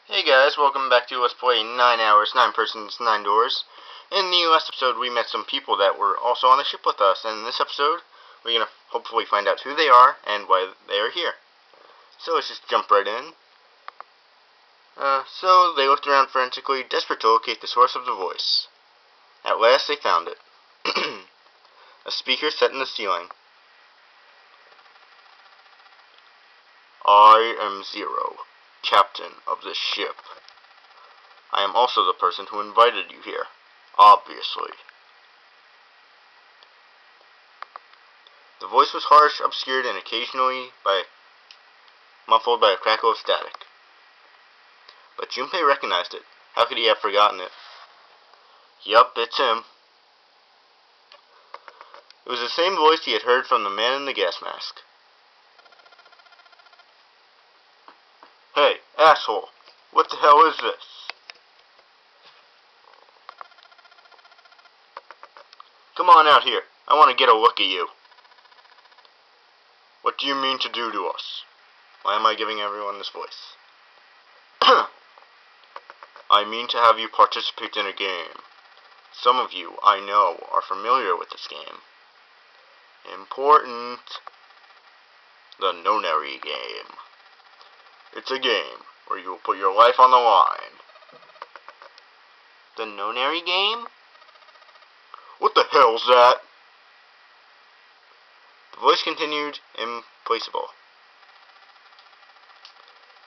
Hey guys, welcome back to Let's Play 9 Hours, 9 Persons, 9 Doors. In the last episode, we met some people that were also on the ship with us, and in this episode, we're going to hopefully find out who they are and why they are here. So let's just jump right in. So they looked around frantically, desperate to locate the source of the voice. At last they found it. A speaker set in the ceiling. I am Zero, captain of this ship. I am also the person who invited you here, obviously. The voice was harsh, obscured, and occasionally muffled by a crackle of static. But Junpei recognized it. How could he have forgotten it? Yup, it's him. It was the same voice he had heard from the man in the gas mask. Hey, asshole! What the hell is this? Come on out here. I want to get a look at you. What do you mean to do to us? Why am I giving everyone this voice? I mean to have you participate in a game. Some of you, I know, are familiar with this game. Important. The Nonary game. It's a game where you will put your life on the line. The Nonary game? What the hell's that? The voice continued, implacable.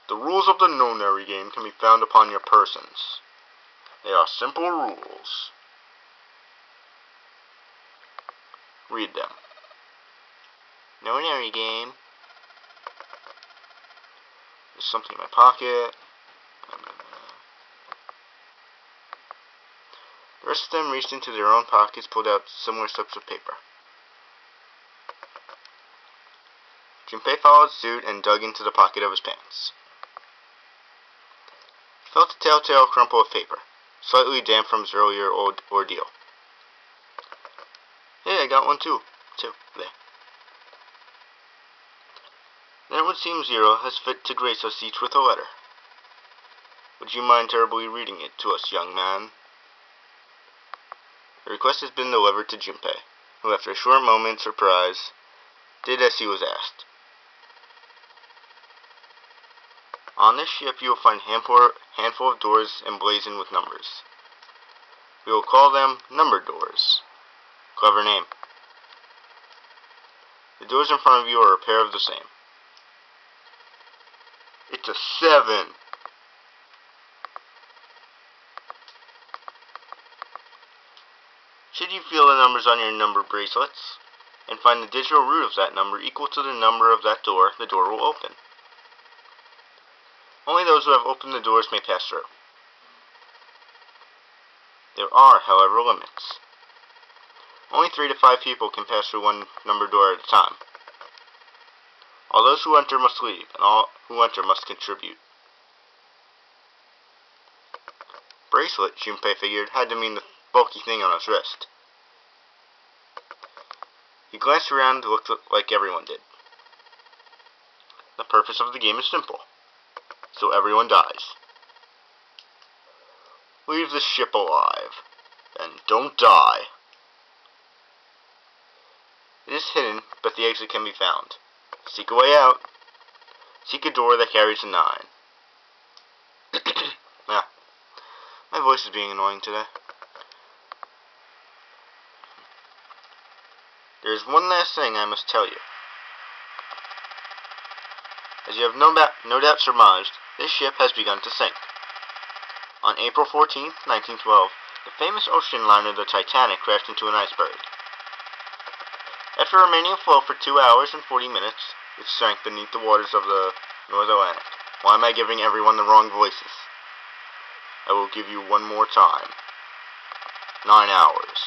The rules of the Nonary game can be found upon your persons. They are simple rules. Read them. Nonary game. There's something in my pocket. The rest of them reached into their own pockets, pulled out similar slips of paper. Junpei followed suit and dug into the pocket of his pants. He felt a telltale crumple of paper, slightly damp from his earlier ordeal. Hey, I got one too. There. Then it would seem Zero has fit to grace us each with a letter. Would you mind terribly reading it to us, young man? The request has been delivered to Junpei, who after a short moment's surprise, did as he was asked. On this ship you will find a handful of doors emblazoned with numbers. We will call them number doors. Clever name. The doors in front of you are a pair of the same. It's a 7. Should you feel the numbers on your number bracelets, and find the digital root of that number equal to the number of that door, the door will open. Only those who have opened the doors may pass through. There are, however, limits. Only 3 to 5 people can pass through one number door at a time. All those who enter must leave, and all who enter must contribute. Bracelet, Junpei figured, had to mean the bulky thing on his wrist. He glanced around and looked like everyone did. The purpose of the game is simple, so everyone dies. Leave the ship alive, and don't die. It is hidden, but the exit can be found. Seek a way out. Seek a door that carries a 9. My voice is being annoying today. There is one last thing I must tell you. As you have no doubt surmised, this ship has begun to sink. On April 14, 1912, the famous ocean liner the Titanic crashed into an iceberg. After remaining afloat for 2 hours and 40 minutes, it sank beneath the waters of the North Atlantic. Why am I giving everyone the wrong voices? I will give you one more time. 9 hours.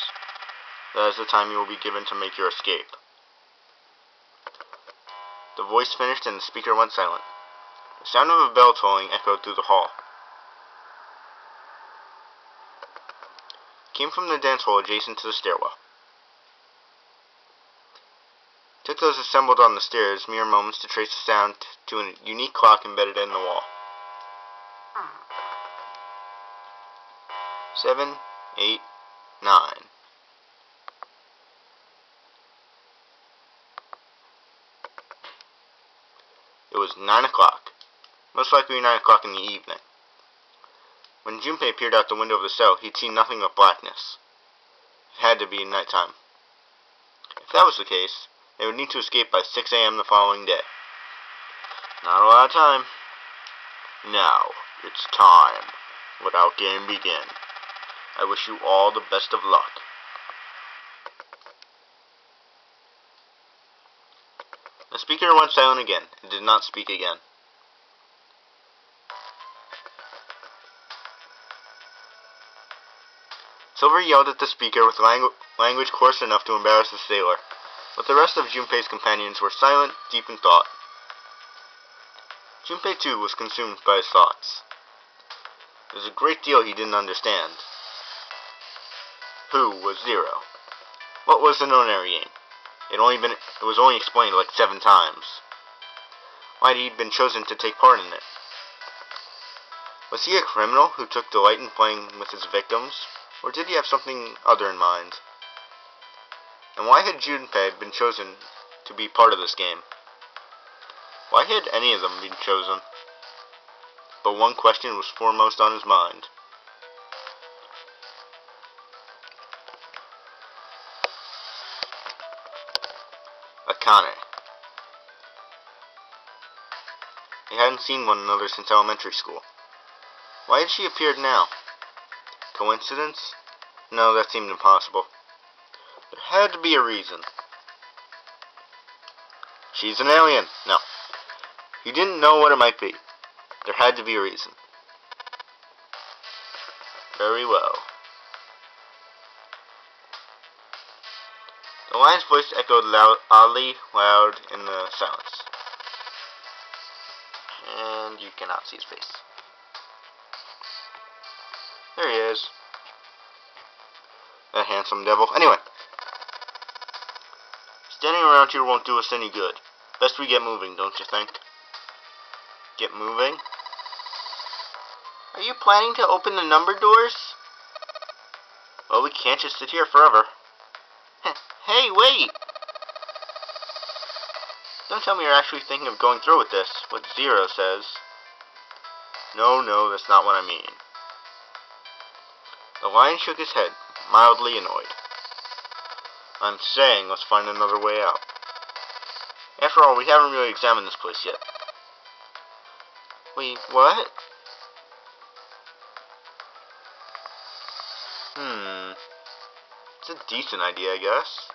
That is the time you will be given to make your escape. The voice finished and the speaker went silent. The sound of a bell tolling echoed through the hall. It came from the dance hall adjacent to the stairwell. It took those assembled on the stairs mere moments to trace the sound to a unique clock embedded in the wall. 7, 8, 9. It was 9 o'clock, most likely 9 o'clock in the evening. When Junpei peered out the window of the cell, he'd seen nothing but blackness. It had to be night time. If that was the case, they would need to escape by 6 a.m. the following day. Not a lot of time. Now, it's time. Let our game begin. I wish you all the best of luck. The speaker went silent again and did not speak again. Silver yelled at the speaker with language coarse enough to embarrass the sailor, but the rest of Junpei's companions were silent, deep in thought. Junpei, too, was consumed by his thoughts. There was a great deal he didn't understand. Who was Zero? What was the Nonary game? It was only explained like 7 times. Why had he been chosen to take part in it? Was he a criminal who took delight in playing with his victims, or did he have something other in mind? And why had Junpei been chosen to be part of this game? Why had any of them been chosen? But one question was foremost on his mind. Akane. They hadn't seen one another since elementary school. Why had she appeared now? Coincidence? No, that seemed impossible. There had to be a reason. She's an alien. No. He didn't know what it might be. There had to be a reason. Very well. The lion's voice echoed oddly loud in the silence. And you cannot see his face. There he is. That handsome devil. Anyway. Standing around here won't do us any good. Best we get moving, don't you think? Get moving? Are you planning to open the number doors? Well, we can't just sit here forever. Hey, wait! Don't tell me you're actually thinking of going through with this, what Zero says. No, that's not what I mean. The lion shook his head, mildly annoyed. I'm saying let's find another way out. After all, we haven't really examined this place yet. Wait, what? It's a decent idea, I guess.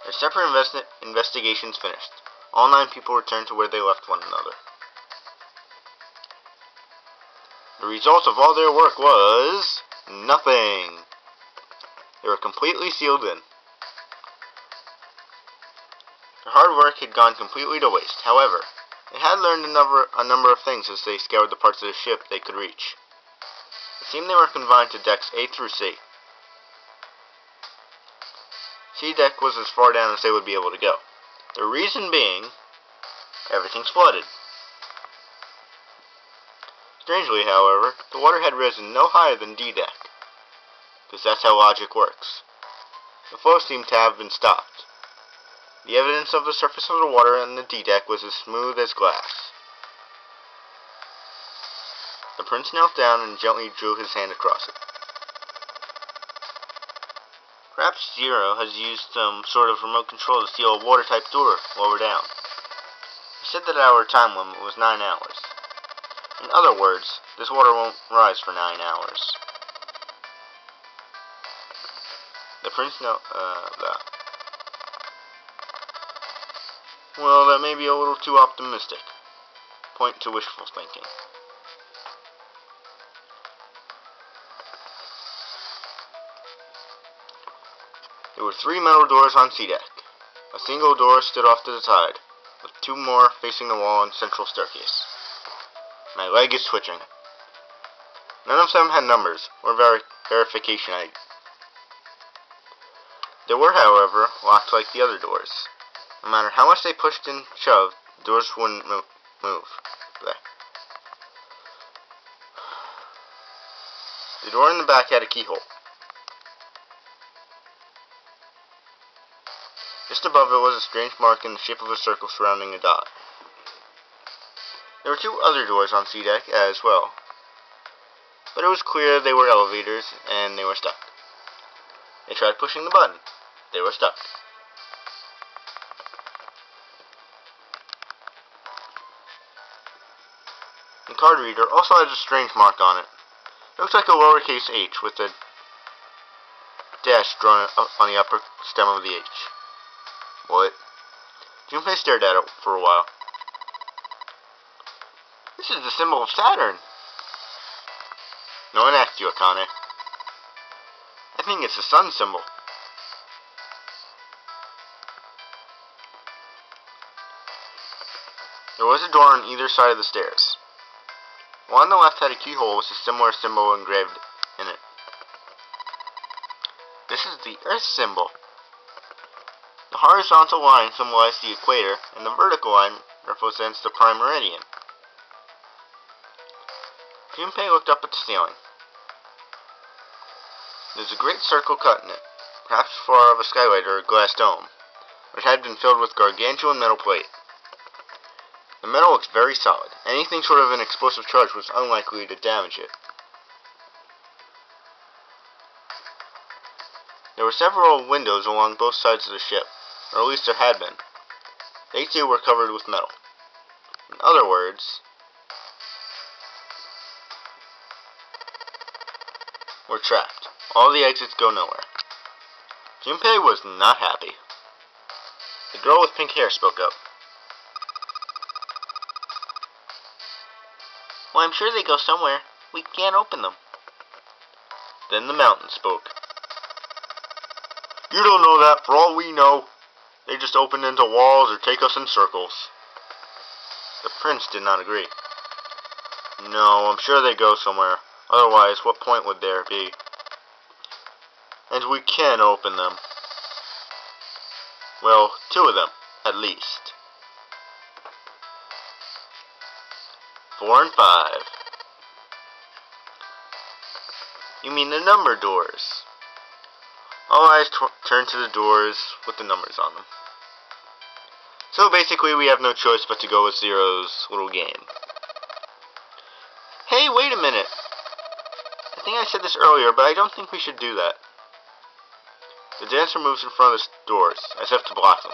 Their separate investigations finished. All 9 people returned to where they left one another. The result of all their work was nothing. They were completely sealed in. Their hard work had gone completely to waste. However, they had learned a number of things as they scoured the parts of the ship they could reach. It seemed they were confined to decks A through C. C deck was as far down as they would be able to go. The reason being, everything's flooded. Strangely, however, the water had risen no higher than D deck, because that's how logic works. The flow seemed to have been stopped. The evidence of the surface of the water on the D deck was as smooth as glass. The prince knelt down and gently drew his hand across it. Perhaps Zero has used some sort of remote control to seal a water-type door lower down. He said that our time limit was 9 hours. In other words, this water won't rise for 9 hours. The prince knelt, Well, that may be a little too optimistic. Point to wishful thinking. There were 3 metal doors on C deck. A single door stood off to the side, with 2 more facing the wall and central staircase. My leg is twitching. None of them had numbers, or verification ID. They were, however, locked like the other doors. No matter how much they pushed and shoved, the doors wouldn't move. Blech. The door in the back had a keyhole. Just above it was a strange mark in the shape of a circle surrounding a dot. There were two other doors on C deck as well, but it was clear they were elevators and they were stuck. They tried pushing the button. They were stuck. The card reader also has a strange mark on it. It looks like a lowercase h with a dash drawn up on the upper stem of the H. What? Junpei stared at it for a while. This is the symbol of Saturn. No one asked you, Akane. I think it's the sun symbol. There was a door on either side of the stairs. The one on the left had a keyhole with a similar symbol engraved in it. This is the Earth symbol. The horizontal line symbolizes the equator, and the vertical line represents the prime meridian. Junpei looked up at the ceiling. There's a great circle cut in it, perhaps far of a skylight or a glass dome, which had been filled with gargantuan metal plate. The metal looks very solid. Anything short of an explosive charge was unlikely to damage it. There were several windows along both sides of the ship, or at least there had been. They too were covered with metal. In other words, we're trapped. All the exits go nowhere. Junpei was not happy. The girl with pink hair spoke up. Well, I'm sure they go somewhere. We can't open them. Then the mountain spoke. You don't know that. For all we know, they just open into walls or take us in circles. The prince did not agree. No, I'm sure they go somewhere. Otherwise, what point would there be? And we can open them. Well, two of them, at least. 4 and 5. You mean the number doors? All eyes turned to the doors with the numbers on them. So basically we have no choice but to go with Zero's little game. Hey, wait a minute! I think I said this earlier, but I don't think we should do that. The dancer moves in front of the doors, as if to block them.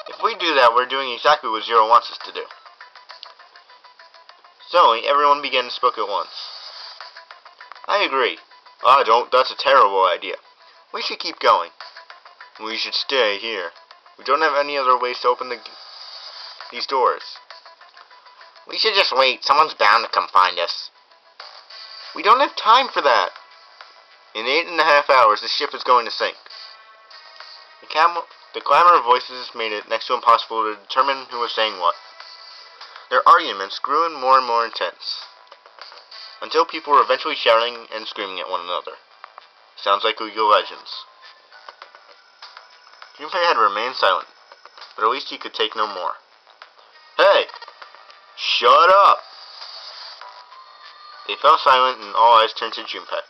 If we do that, we're doing exactly what Zero wants us to do. Suddenly, everyone began to speak at once. I agree. I don't. That's a terrible idea. We should keep going. We should stay here. We don't have any other ways to open these doors. We should just wait. Someone's bound to come find us. We don't have time for that. In 8.5 hours, the ship is going to sink. The clamor of voices made it next to impossible to determine who was saying what. Their arguments grew more and more intense, until people were eventually shouting and screaming at one another. Sounds like League of Legends. Junpei had remained silent, but at least he could take no more. Hey! Shut up! They fell silent and all eyes turned to Junpei.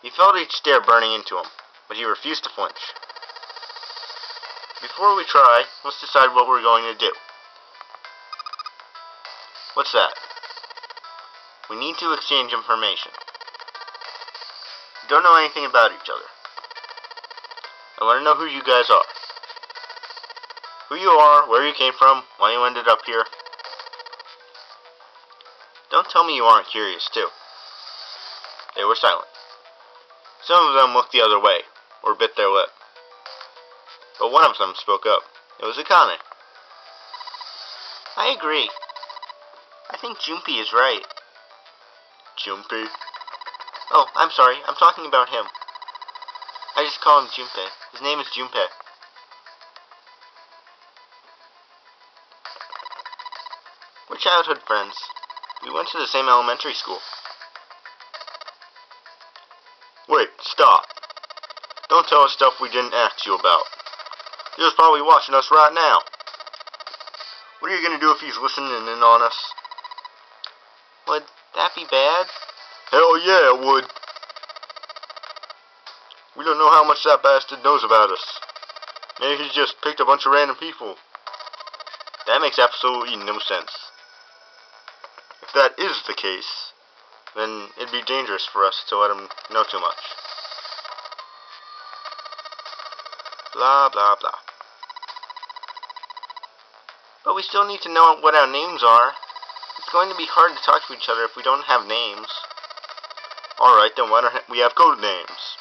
He felt each stare burning into him, but he refused to flinch. Before we try, let's decide what we're going to do. What's that? We need to exchange information. We don't know anything about each other. I want to know who you guys are. Who you are, where you came from, why you ended up here. Don't tell me you aren't curious, too. They were silent. Some of them looked the other way, or bit their lip. But one of them spoke up. It was Akane. I agree. I think Junpei is right. Junpei? Oh, I'm sorry. I'm talking about him. I just call him Junpei. His name is Junpei. We're childhood friends. We went to the same elementary school. Wait, stop. Don't tell us stuff we didn't ask you about. He was probably watching us right now. What are you gonna do if he's listening in on us? Would that be bad? Hell yeah, it would. We don't know how much that bastard knows about us. Maybe he's just picked a bunch of random people. That makes absolutely no sense. If that is the case, then it'd be dangerous for us to let him know too much. Blah, blah, blah. But we still need to know what our names are. It's going to be hard to talk to each other if we don't have names. Alright, then why don't we have code names?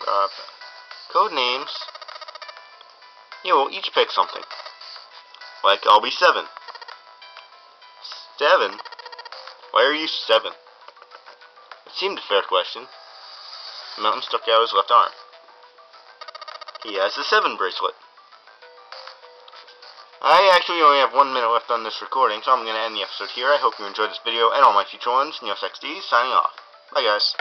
Blah, blah. Code names? Yeah, we'll each pick something. Like, I'll be 7. 7? Why are you 7? It seemed a fair question. Mountain stuck out his left arm. He has the 7 bracelet. I actually only have 1 minute left on this recording, so I'm going to end the episode here. I hope you enjoyed this video and all my future ones. NeosXD, signing off. Bye, guys.